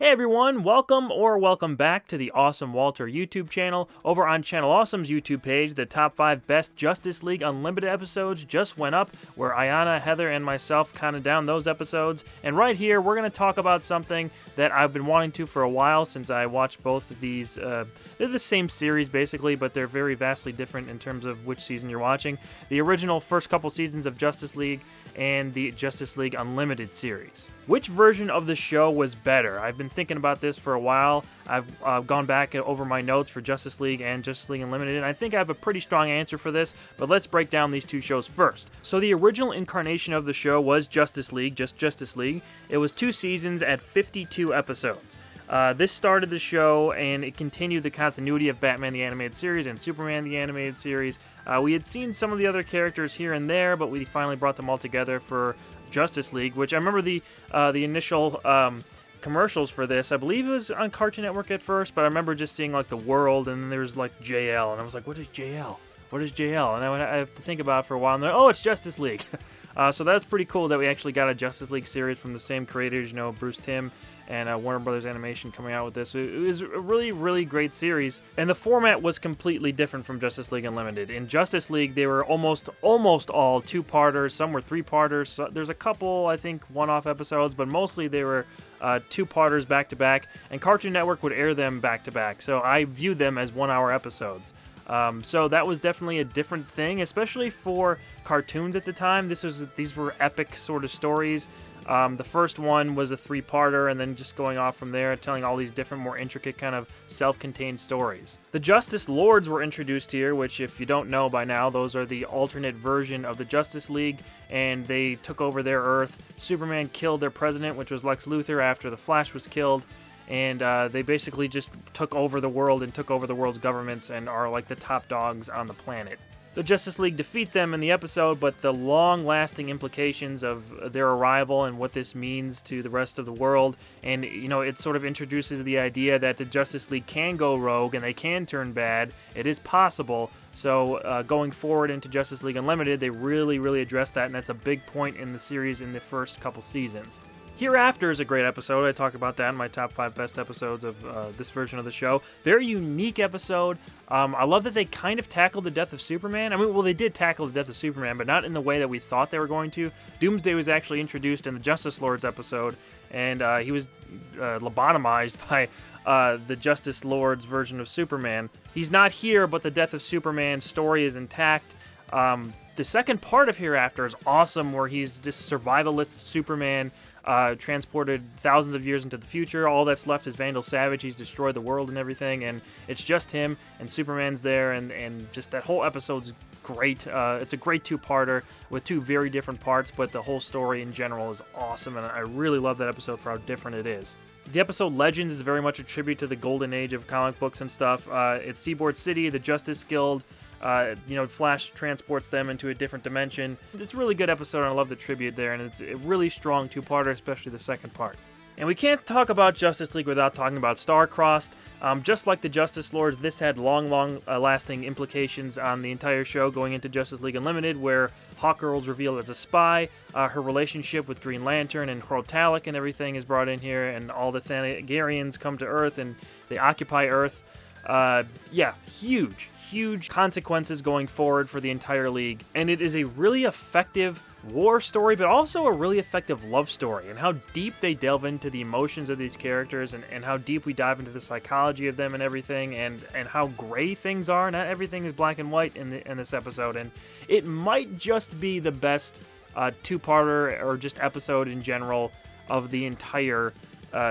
Hey everyone, welcome back to the Awesome Walter YouTube channel. Over on Channel Awesome's YouTube page, the top 5 best Justice League Unlimited episodes just went up, where Ayana, Heather, and myself counted down those episodes. And right here, we're going to talk about something that I've been wanting to for a while since I watched both of these. They're the same series basically, but they're very vastly different in terms of which season you're watching. The original first couple seasons of Justice League and the Justice League Unlimited series. Which version of the show was better? I've been thinking about this for a while. I've gone back over my notes for Justice League and Justice League Unlimited, and I think I have a pretty strong answer for this, but let's break down these two shows first. So the original incarnation of the show was Justice League, just Justice League. It was 2 seasons at 52 episodes. This started the show, and it continued the continuity of Batman the Animated Series and Superman the Animated Series. We had seen some of the other characters here and there, but we finally brought them all together for Justice League, which I remember the initial commercials for this. I believe it was on Cartoon Network at first, but I remember just seeing like the world, and then there was like JL, and I was like, what is JL? What is JL? And I have to think about it for a while, and then, oh, it's Justice League. So that's pretty cool that we actually got a Justice League series from the same creators, Bruce Timm and Warner Brothers Animation coming out with this. It was a really, really great series, and the format was completely different from Justice League Unlimited. In Justice League, they were almost all 2-parters. Some were 3-parters. So there's a couple, I think, one-off episodes, but mostly they were 2-parters back-to-back, and Cartoon Network would air them back-to-back. So I viewed them as 1-hour episodes. So that was definitely a different thing, especially for cartoons at the time. These were epic sort of stories. The first one was a 3-parter, and then just going off from there, telling all these different, more intricate kind of self-contained stories. The Justice Lords were introduced here, which, if you don't know by now, those are the alternate version of the Justice League, and they took over their Earth. Superman killed their president, which was Lex Luthor, after the Flash was killed. And they basically just took over the world and took over the world's governments and are like the top dogs on the planet. The Justice League defeat them in the episode, but the long-lasting implications of their arrival and what this means to the rest of the world, and it sort of introduces the idea that the Justice League can go rogue and they can turn bad. It is possible. So going forward into Justice League Unlimited, they really, really address that, and that's a big point in the series in the first couple seasons. Hereafter is a great episode. I talk about that in my top 5 best episodes of this version of the show. Very unique episode. I love that they kind of tackled the death of Superman. They did tackle the death of Superman, but not in the way that we thought they were going to. Doomsday was actually introduced in the Justice Lords episode, and he was lobotomized by the Justice Lords version of Superman. He's not here, but the death of Superman's story is intact. The second part of Hereafter is awesome, where he's just survivalist Superman, transported thousands of years into the future. All that's left is Vandal Savage. He's destroyed the world and everything, and it's just him, and Superman's there, and just that whole episode's great. It's a great 2-parter with 2 very different parts, but the whole story in general is awesome, and I really love that episode for how different it is. The episode Legends is very much a tribute to the golden age of comic books and stuff. It's Seaboard City, the Justice Guild. Flash transports them into a different dimension. It's a really good episode, and I love the tribute there, and it's a really strong 2-parter, especially the second part. And we can't talk about Justice League without talking about Starcrossed. Just like the Justice Lords, this had long-lasting implications on the entire show going into Justice League Unlimited, where Hawkgirl's revealed as a spy. Her relationship with Green Lantern and Crotalic and everything is brought in here, and all the Thanagarians come to Earth, and they occupy Earth. Huge consequences going forward for the entire league, and it is a really effective war story, but also a really effective love story, and how deep they delve into the emotions of these characters, and how deep we dive into the psychology of them and everything, and how gray things are. Not everything is black and white in this episode, and it might just be the best 2-parter or just episode in general of the entire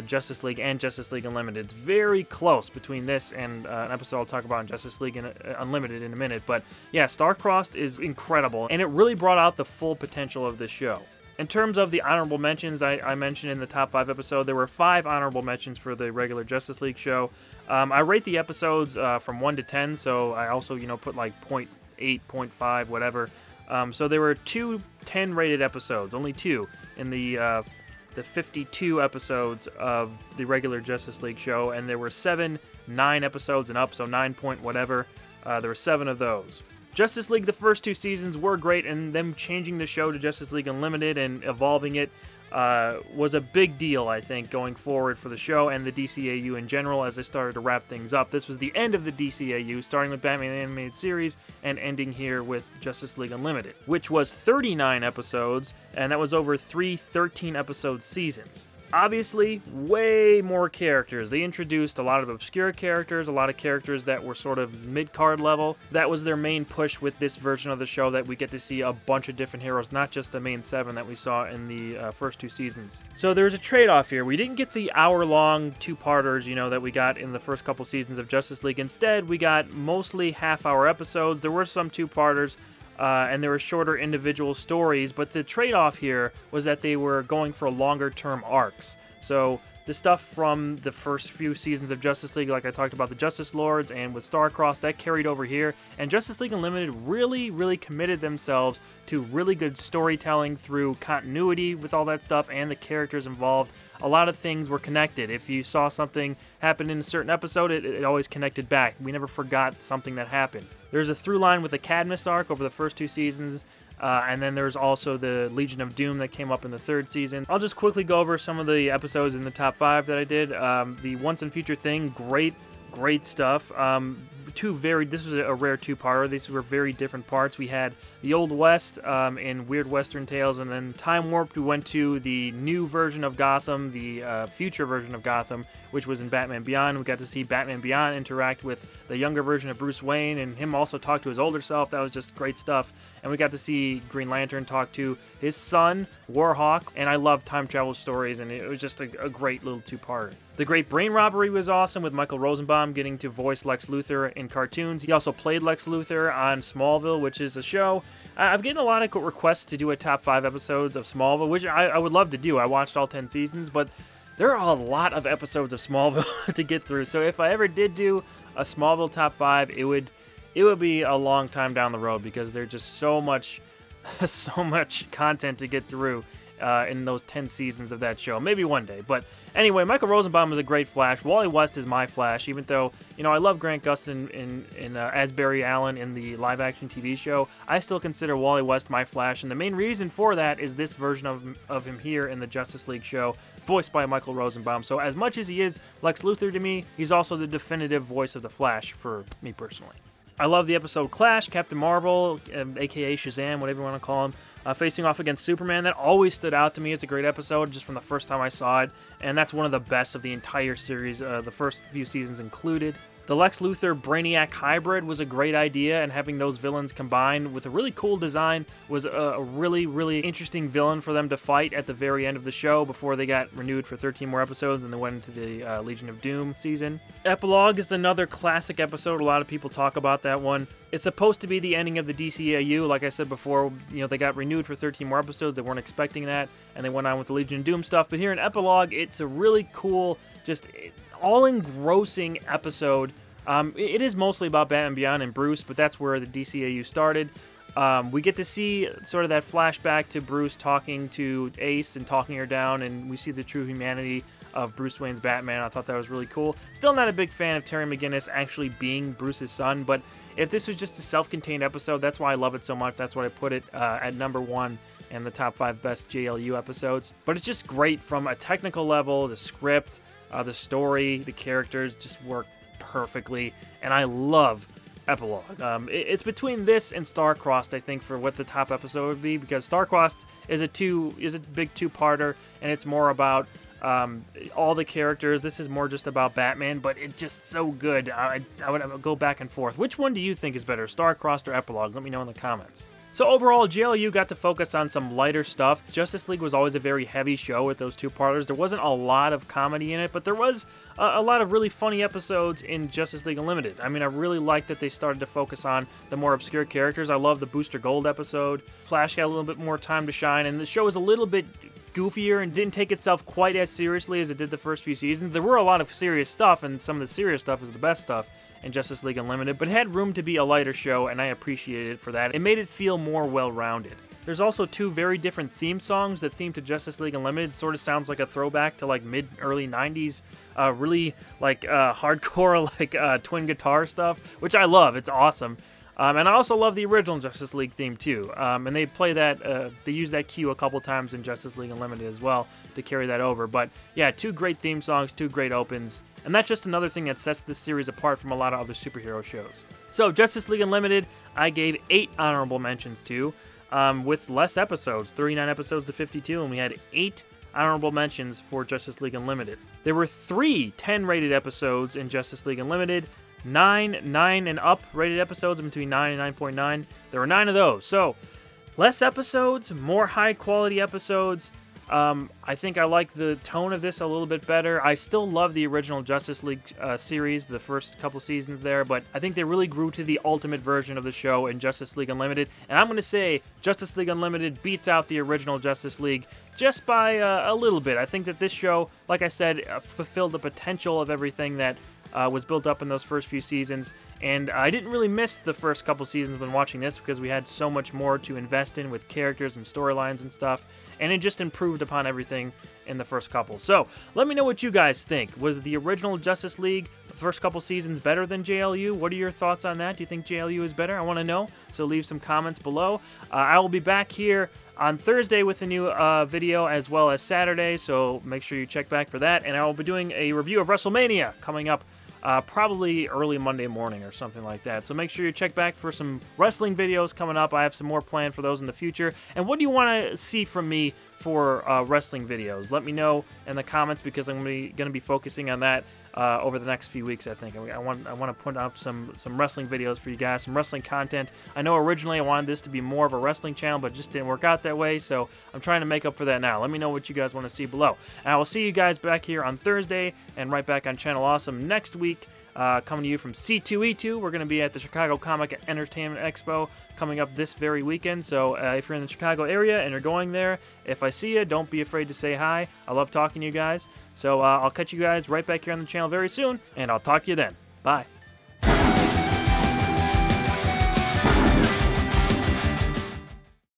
Justice League and Justice League Unlimited. It's very close between this and an episode I'll talk about in Justice League Unlimited in a minute. But yeah, Starcrossed is incredible, and it really brought out the full potential of this show. In terms of the honorable mentions, I mentioned in the top 5 episode, there were 5 honorable mentions for the regular Justice League show. I rate the episodes from 1 to 10, so I also put like 0.8, 0.5, whatever. So there were 2 10-rated episodes, only 2 in the 52 episodes of the regular Justice League show, and there were 7 9 episodes and up, so 9 point whatever. There were 7 of those. Justice League, the first 2 seasons were great, and them changing the show to Justice League Unlimited and evolving it was a big deal, I think, going forward for the show and the DCAU in general as they started to wrap things up. This was the end of the DCAU, starting with Batman the Animated Series and ending here with Justice League Unlimited, which was 39 episodes, and that was over 3 13-episode seasons. Obviously, way more characters. They introduced a lot of obscure characters, a lot of characters that were sort of mid-card level. That was their main push with this version of the show, that we get to see a bunch of different heroes, not just the main 7 that we saw in the first 2 seasons. So there's a trade-off here. We didn't get the hour-long 2-parters, that we got in the first couple seasons of Justice League. Instead, we got mostly half-hour episodes. There were some 2-parters. And there were shorter individual stories, but the trade-off here was that they were going for longer-term arcs. So the stuff from the first few seasons of Justice League, like I talked about the Justice Lords and with Starcross, that carried over here. And Justice League Unlimited really committed themselves to really good storytelling through continuity with all that stuff and the characters involved. A lot of things were connected. If you saw something happen in a certain episode, it always connected back. We never forgot something that happened. There's a through line with the Cadmus arc over the first 2 seasons, and then there's also the Legion of Doom that came up in the 3rd season. I'll just quickly go over some of the episodes in the top 5 that I did. The Once and Future Thing, great stuff. This was a rare 2-parter. These were very different parts. We had the Old West in Weird Western Tales, and then Time Warped, we went to the new version of Gotham, the future version of Gotham, which was in Batman Beyond. We got to see Batman Beyond interact with the younger version of Bruce Wayne, and him also talk to his older self. That was just great stuff. And we got to see Green Lantern talk to his son, Warhawk, and I love time travel stories, and it was just a great little 2-parter. The Great Brain Robbery was awesome, with Michael Rosenbaum getting to voice Lex Luthor in cartoons. He also played Lex Luthor on Smallville, which is a show. I've gotten a lot of requests to do a top 5 episodes of Smallville, which I would love to do. I watched all 10 seasons, but there are a lot of episodes of Smallville to get through. So if I ever did do a Smallville top 5, it would be a long time down the road, because there's just so much content to get through in those 10 seasons of that show. Maybe one day. But anyway, Michael Rosenbaum is a great Flash. Wally West is my Flash, even though, I love Grant Gustin as Barry Allen in the live-action TV show. I still consider Wally West my Flash, and the main reason for that is this version of him here in the Justice League show, voiced by Michael Rosenbaum. So as much as he is Lex Luthor to me, he's also the definitive voice of the Flash for me personally. I love the episode Clash, Captain Marvel, aka Shazam, whatever you want to call him, facing off against Superman. That always stood out to me as a great episode just from the first time I saw it, and that's one of the best of the entire series, the first few seasons included. The Lex Luthor Brainiac hybrid was a great idea, and having those villains combined with a really cool design was a really interesting villain for them to fight at the very end of the show before they got renewed for 13 more episodes and they went into the Legion of Doom season. Epilogue is another classic episode. A lot of people talk about that one. It's supposed to be the ending of the DCAU. Like I said before, they got renewed for 13 more episodes. They weren't expecting that, and they went on with the Legion of Doom stuff. But here in Epilogue, it's a really cool, just all-engrossing episode. It is mostly about Batman Beyond and Bruce, but that's where the DCAU started. We get to see sort of that flashback to Bruce talking to Ace and talking her down, and we see the true humanity of Bruce Wayne's Batman. I thought that was really cool. Still not a big fan of Terry McGinnis actually being Bruce's son, but if this was just a self-contained episode, that's why I love it so much. That's why I put it at number 1 in the top 5 best JLU episodes. But it's just great from a technical level. The script, the story, the characters just work perfectly, and I love Epilogue. It's between this and Starcrossed, I think, for what the top episode would be, because Starcrossed is a big 2-parter, and it's more about all the characters. This is more just about Batman, but it's just so good. I would go back and forth. Which one do you think is better, Starcrossed or Epilogue? Let me know in the comments. So overall, JLU got to focus on some lighter stuff. Justice League was always a very heavy show with those 2-parters. There wasn't a lot of comedy in it, but there was a lot of really funny episodes in Justice League Unlimited. I mean, I really liked that they started to focus on the more obscure characters. I love the Booster Gold episode. Flash got a little bit more time to shine, and the show was a little bit goofier and didn't take itself quite as seriously as it did the first few seasons. There were a lot of serious stuff, and some of the serious stuff is the best stuff in Justice League Unlimited, but it had room to be a lighter show, and I appreciated it for that. It made it feel more well-rounded. There's also 2 very different theme songs. The theme to Justice League Unlimited sort of sounds like a throwback to like mid-early 90s, really like hardcore like twin guitar stuff, which I love. It's awesome. And I also love the original Justice League theme too. And they play that, they use that cue a couple times in Justice League Unlimited as well to carry that over. But yeah, 2 great theme songs, 2 great opens. And that's just another thing that sets this series apart from a lot of other superhero shows. So Justice League Unlimited, I gave 8 honorable mentions to, with less episodes, 39 episodes to 52, and we had 8 honorable mentions for Justice League Unlimited. There were 3 10-rated episodes in Justice League Unlimited, 9 and up rated episodes, in between 9 and 9.9. There were 9 of those. So less episodes, more high-quality episodes. I think I like the tone of this a little bit better. I still love the original Justice League series, the first couple seasons there, but I think they really grew to the ultimate version of the show in Justice League Unlimited. And I'm going to say Justice League Unlimited beats out the original Justice League just by a little bit. I think that this show, like I said, fulfilled the potential of everything that was built up in those first few seasons. And I didn't really miss the first couple seasons when watching this because we had so much more to invest in with characters and storylines and stuff. And it just improved upon everything in the first couple. So let me know what you guys think. Was the original Justice League, the first couple seasons, better than JLU? What are your thoughts on that? Do you think JLU is better? I want to know. So leave some comments below. I will be back here on Thursday with a new video as well as Saturday. So make sure you check back for that. And I will be doing a review of WrestleMania coming up probably early Monday morning or something like that. So make sure you check back for some wrestling videos coming up. I have some more planned for those in the future. And what do you want to see from me for wrestling videos? Let me know in the comments because I'm going to be focusing on that over the next few weeks, I think. I want to put up some wrestling videos for you guys, some wrestling content. I know originally I wanted this to be more of a wrestling channel, but it just didn't work out that way, so I'm trying to make up for that now. Let me know what you guys want to see below. And I will see you guys back here on Thursday and right back on Channel Awesome next week. Coming to you from C2E2. We're going to be at the Chicago Comic Entertainment Expo coming up this very weekend. So if you're in the Chicago area and you're going there, if I see you, don't be afraid to say hi. I love talking to you guys. So I'll catch you guys right back here on the channel very soon, and I'll talk to you then. Bye.